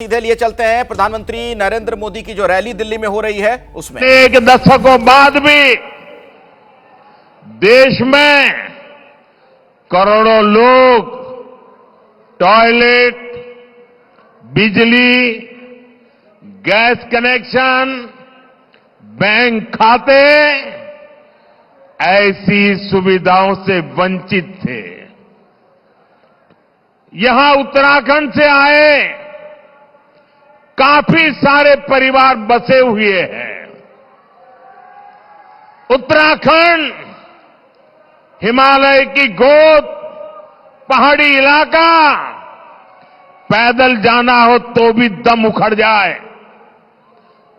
सीधे लिए चलते हैं प्रधानमंत्री नरेंद्र मोदी की जो रैली दिल्ली में हो रही है उसमें। एक दशकों बाद भी देश में करोड़ों लोग टॉयलेट, बिजली, गैस कनेक्शन, बैंक खाते ऐसी सुविधाओं से वंचित थे। यहां उत्तराखंड से आए काफी सारे परिवार बसे हुए हैं। उत्तराखंड हिमालय की गोद, पहाड़ी इलाका, पैदल जाना हो तो भी दम उखड़ जाए।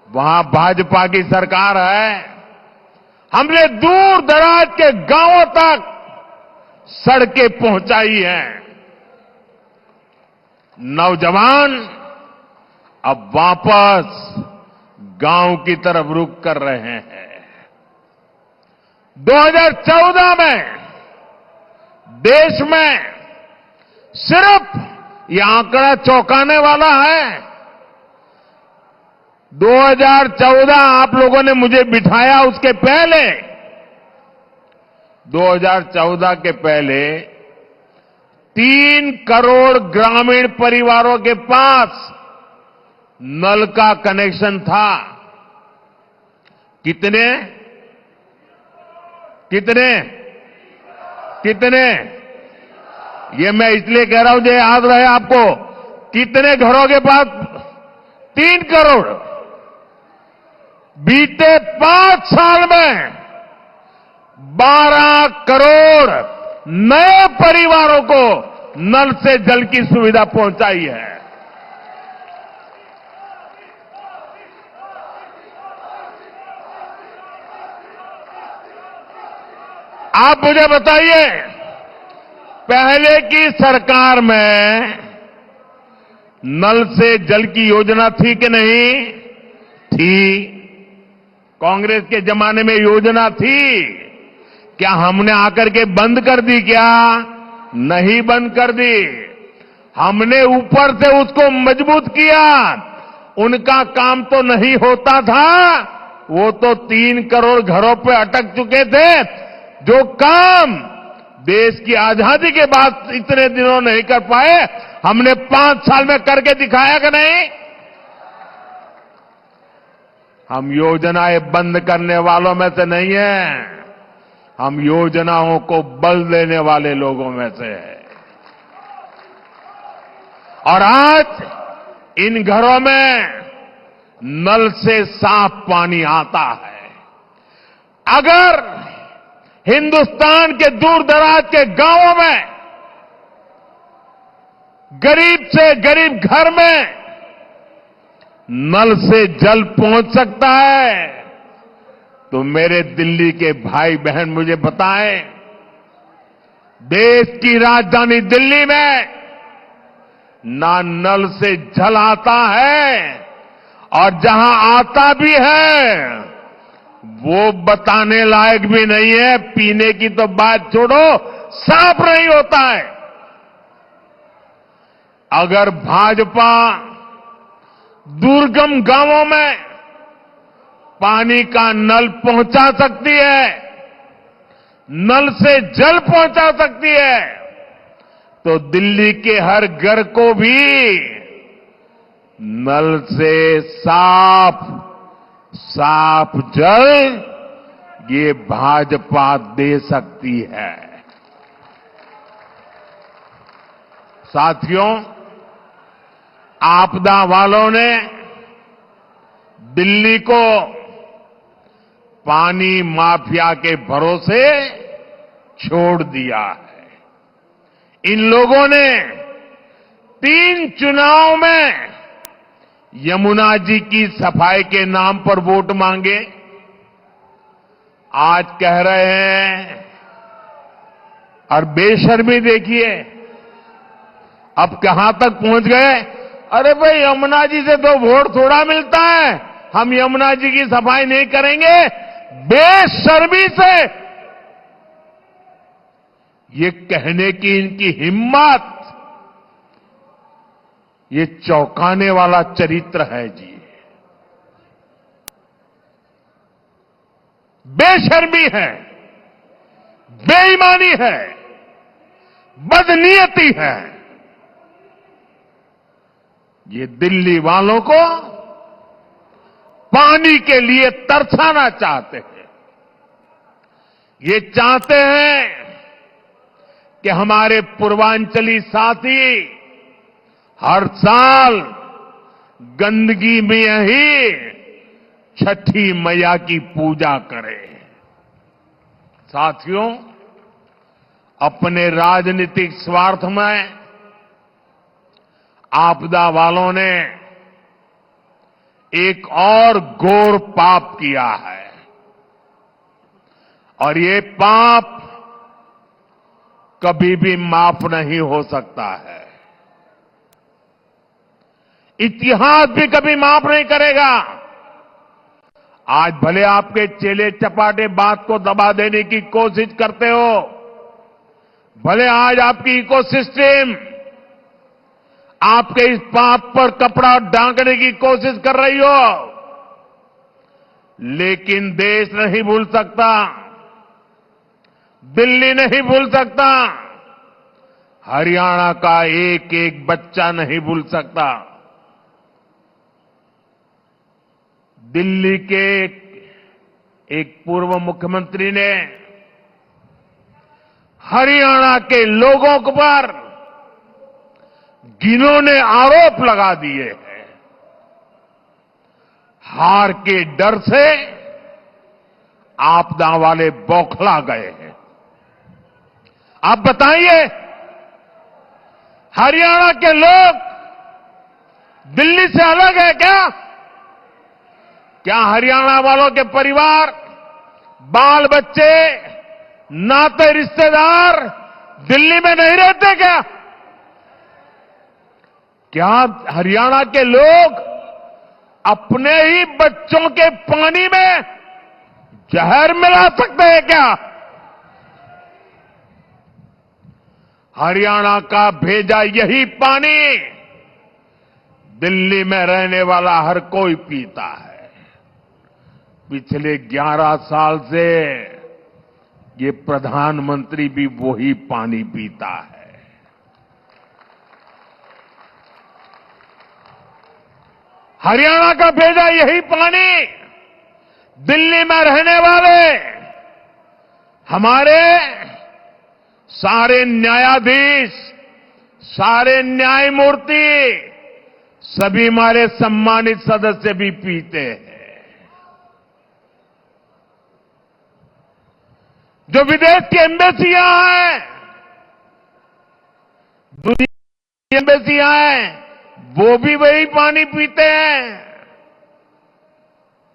वहां भाजपा की सरकार है। हमने दूर दराज के गांवों तक सड़कें पहुंचाई हैं। नौजवान अब वापस गांव की तरफ रुख कर रहे हैं। 2014 में देश में सिर्फ ये आंकड़ा चौंकाने वाला है। 2014 आप लोगों ने मुझे बिठाया, उसके पहले 2014 के पहले 3 करोड़ ग्रामीण परिवारों के पास नल का कनेक्शन था। कितने कितने कितने ये मैं इसलिए कह रहा हूं जो याद रहे आपको। कितने घरों के पास? 3 करोड़। बीते 5 साल में 12 करोड़ नए परिवारों को नल से जल की सुविधा पहुंचाई है। आप मुझे बताइए, पहले की सरकार में नल से जल की योजना थी कि नहीं थी? कांग्रेस के जमाने में योजना थी। क्या हमने आकर के बंद कर दी? क्या नहीं बंद कर दी। हमने ऊपर से उसको मजबूत किया। उनका काम तो नहीं होता था। वो तो 3 करोड़ घरों पे अटक चुके थे। जो काम देश की आजादी के बाद इतने दिनों नहीं कर पाए, हमने 5 साल में करके दिखाया कि नहीं? हम योजनाएं बंद करने वालों में से नहीं हैं। हम योजनाओं को बल देने वाले लोगों में से हैं। और आज इन घरों में नल से साफ पानी आता है। अगर हिंदुस्तान के दूर दराज के गांवों में गरीब से गरीब घर में नल से जल पहुंच सकता है, तो मेरे दिल्ली के भाई बहन मुझे बताएं, देश की राजधानी दिल्ली में ना नल से जल आता है, और जहां आता भी है वो बताने लायक भी नहीं है। पीने की तो बात छोड़ो, साफ नहीं होता है। अगर भाजपा दुर्गम गांवों में पानी का नल पहुंचा सकती है, नल से जल पहुंचा सकती है, तो दिल्ली के हर घर को भी नल से साफ जल ये भाजपा दे सकती है। साथियों, आपदा वालों ने दिल्ली को पानी माफिया के भरोसे छोड़ दिया है। इन लोगों ने 3 चुनाव में यमुना जी की सफाई के नाम पर वोट मांगे। आज कह रहे हैं, और बेशर्मी देखिए अब कहां तक पहुंच गए। अरे भाई, यमुना जी से तो वोट थोड़ा मिलता है, हम यमुना जी की सफाई नहीं करेंगे। बेशर्मी से ये कहने की इनकी हिम्मत ये चौंकाने वाला चरित्र है जी। बेशर्मी है, बेईमानी है, बदनीयती है। ये दिल्ली वालों को पानी के लिए तरसाना चाहते हैं। ये चाहते हैं कि हमारे पूर्वांचली साथी हर साल गंदगी में ही छठी मैया की पूजा करें। साथियों, अपने राजनीतिक स्वार्थ में आपदा वालों ने एक और घोर पाप किया है और ये पाप कभी भी माफ नहीं हो सकता है। इतिहास भी कभी माफ नहीं करेगा। आज भले आपके चेले चपाटे बात को दबा देने की कोशिश करते हो, भले आज आपकी इकोसिस्टम आपके इस पाप पर कपड़ा ढांकने की कोशिश कर रही हो, लेकिन देश नहीं भूल सकता, दिल्ली नहीं भूल सकता, हरियाणा का एक एक बच्चा नहीं भूल सकता। दिल्ली के एक पूर्व मुख्यमंत्री ने हरियाणा के लोगों पर घिनौने आरोप लगा दिए हैं। हार के डर से आपदा वाले बौखला गए हैं। आप बताइए, हरियाणा के लोग दिल्ली से अलग है क्या? क्या हरियाणा वालों के परिवार, बाल बच्चे, नाते रिश्तेदार दिल्ली में नहीं रहते क्या? क्या हरियाणा के लोग अपने ही बच्चों के पानी में जहर मिला सकते हैं क्या? हरियाणा का भेजा यही पानी दिल्ली में रहने वाला हर कोई पीता है। पिछले 11 साल से ये प्रधानमंत्री भी वही पानी पीता है। हरियाणा का भेजा यही पानी दिल्ली में रहने वाले हमारे सारे न्यायाधीश, सारे न्यायमूर्ति, सभी हमारे सम्मानित सदस्य भी पीते हैं। जो विदेश की एम्बेसियां हैं, दुनिया की एम्बेसियां हैं, वो भी वही पानी पीते हैं।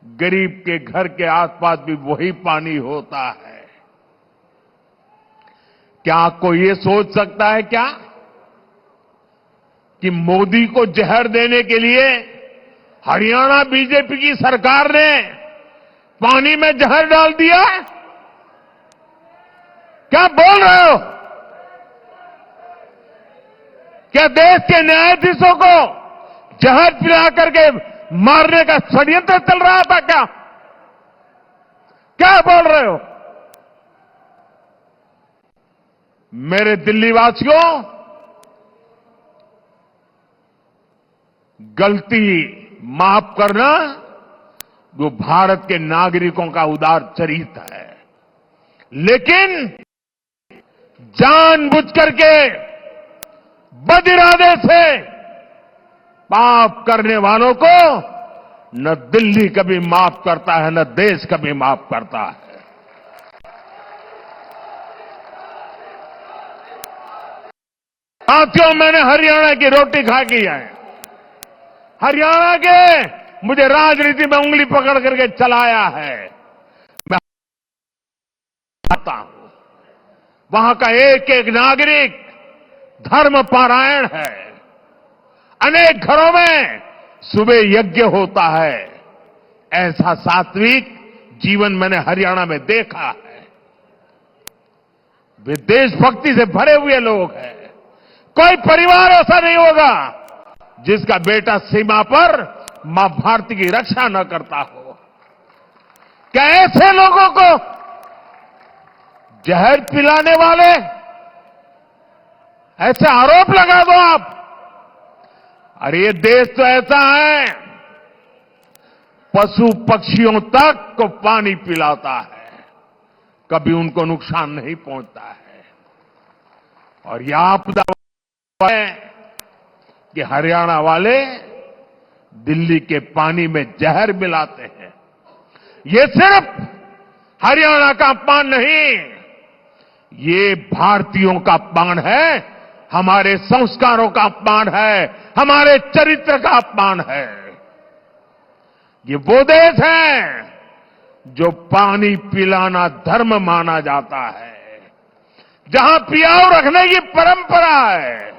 गरीब के घर के आसपास भी वही पानी होता है। क्या कोई ये सोच सकता है क्या कि मोदी को जहर देने के लिए हरियाणा बीजेपी की सरकार ने पानी में जहर डाल दिया? क्या बोल रहे हो? क्या देश के न्यायाधीशों को जहर पिला करके मारने का षड्यंत्र चल रहा था क्या? क्या बोल रहे हो? मेरे दिल्ली वासियों, गलती माफ करना वो भारत के नागरिकों का उदार चरित्र है, लेकिन जानबूझ करके बदिरादे से पाप करने वालों को न दिल्ली कभी माफ करता है, न देश कभी माफ करता है। साथियों, मैंने हरियाणा की रोटी खा की है। हरियाणा के मुझे राजनीति में उंगली पकड़ करके चलाया है। मैं आता हूं, वहां का एक एक नागरिक धर्म पारायण है। अनेक घरों में सुबह यज्ञ होता है। ऐसा सात्विक जीवन मैंने हरियाणा में देखा है। वे देशभक्ति से भरे हुए लोग हैं। कोई परिवार ऐसा नहीं होगा जिसका बेटा सीमा पर मां भारती की रक्षा न करता हो? क्या ऐसे लोगों को जहर पिलाने वाले, ऐसे आरोप लगा दो आप? अरे ये देश तो ऐसा है, पशु पक्षियों तक को पानी पिलाता है, कभी उनको नुकसान नहीं पहुंचता है। और यह आपदा है कि हरियाणा वाले दिल्ली के पानी में जहर मिलाते हैं। ये सिर्फ हरियाणा का अपमान नहीं, ये भारतीयों का अपमान है, हमारे संस्कारों का अपमान है, हमारे चरित्र का अपमान है। ये वो देश है जो पानी पिलाना धर्म माना जाता है, जहां पियाऊ रखने की परंपरा है।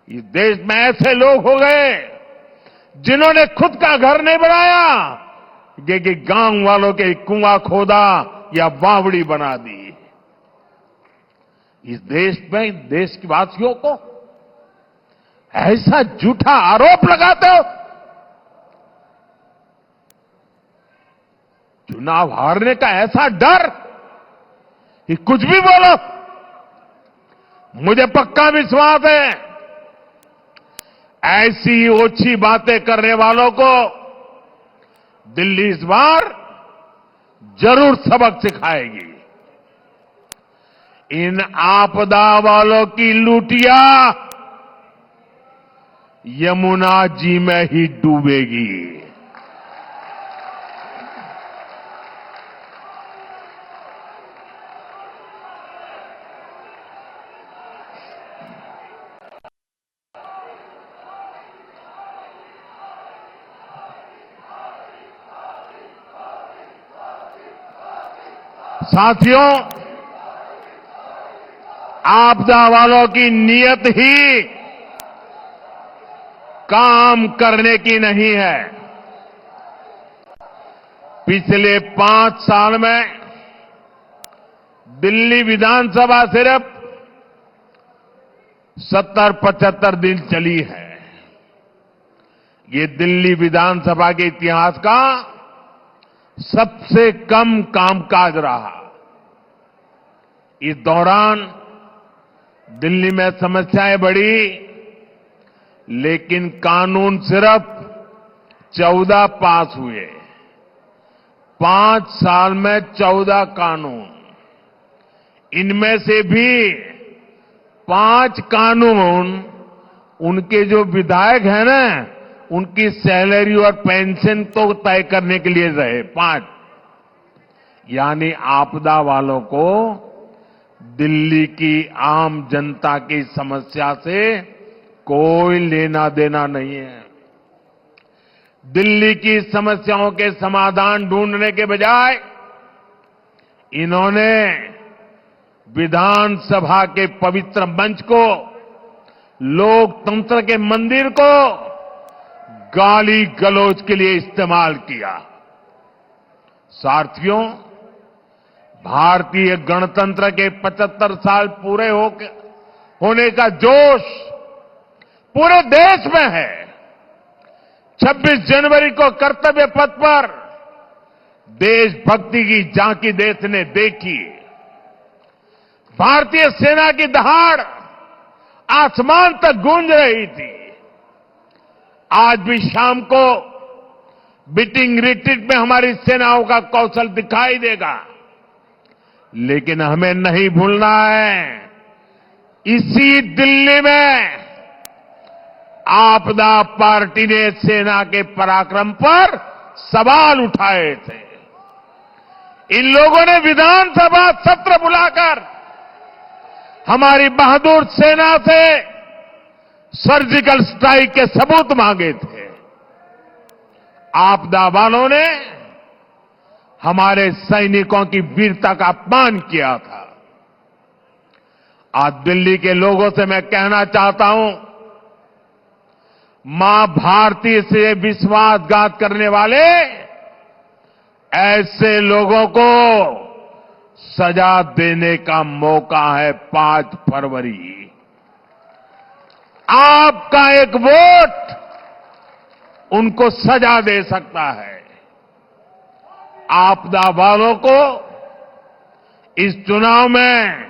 इस देश में ऐसे लोग हो गए जिन्होंने खुद का घर नहीं बनाया, कि गांव वालों के कुआं खोदा या बावड़ी बना दी। इस देश में देश के वासियों को ऐसा झूठा आरोप लगाते हो। चुनाव हारने का ऐसा डर कि कुछ भी बोलो। मुझे पक्का विश्वास है ऐसी ओछी बातें करने वालों को दिल्ली इस बार जरूर सबक सिखाएगी। इन आपदा वालों की लूटिया यमुना जी में ही डूबेगी। साथियों, आपदा वालों की नीयत ही काम करने की नहीं है। पिछले 5 साल में दिल्ली विधानसभा सिर्फ 70-75 दिन चली है। ये दिल्ली विधानसभा के इतिहास का सबसे कम कामकाज रहा। इस दौरान दिल्ली में समस्याएं बढ़ी, लेकिन कानून सिर्फ 14 पास हुए। 5 साल में 14 कानून, इनमें से भी 5 कानून उनके जो विधायक हैं ना, उनकी सैलरी और पेंशन तो तय करने के लिए रहे। 5 यानी आपदा वालों को दिल्ली की आम जनता की समस्या से कोई लेना देना नहीं है। दिल्ली की समस्याओं के समाधान ढूंढने के बजाय इन्होंने विधानसभा के पवित्र मंच को, लोकतंत्र के मंदिर को गाली गलौज के लिए इस्तेमाल किया। साथियों, भारतीय गणतंत्र के 75 साल पूरे होने का जोश पूरे देश में है। 26 जनवरी को कर्तव्य पथ पर देशभक्ति की झांकी देश ने देखी। भारतीय सेना की दहाड़ आसमान तक गूंज रही थी। आज भी शाम को बीटिंग रिट्रीट में हमारी सेनाओं का कौशल दिखाई देगा, लेकिन हमें नहीं भूलना है, इसी दिल्ली में आपदा पार्टी ने सेना के पराक्रम पर सवाल उठाए थे। इन लोगों ने विधानसभा सत्र बुलाकर हमारी बहादुर सेना से सर्जिकल स्ट्राइक के सबूत मांगे थे। आपदा वालों ने हमारे सैनिकों की वीरता का अपमान किया था। आज दिल्ली के लोगों से मैं कहना चाहता हूं, मां भारती से विश्वासघात करने वाले ऐसे लोगों को सजा देने का मौका है 5 फरवरी। आपका एक वोट उनको सजा दे सकता है। आपदा वालों को इस चुनाव में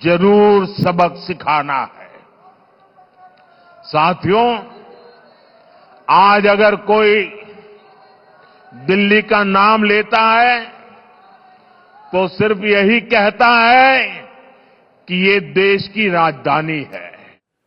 जरूर सबक सिखाना है। साथियों, आज अगर कोई दिल्ली का नाम लेता है तो सिर्फ यही कहता है कि ये देश की राजधानी है।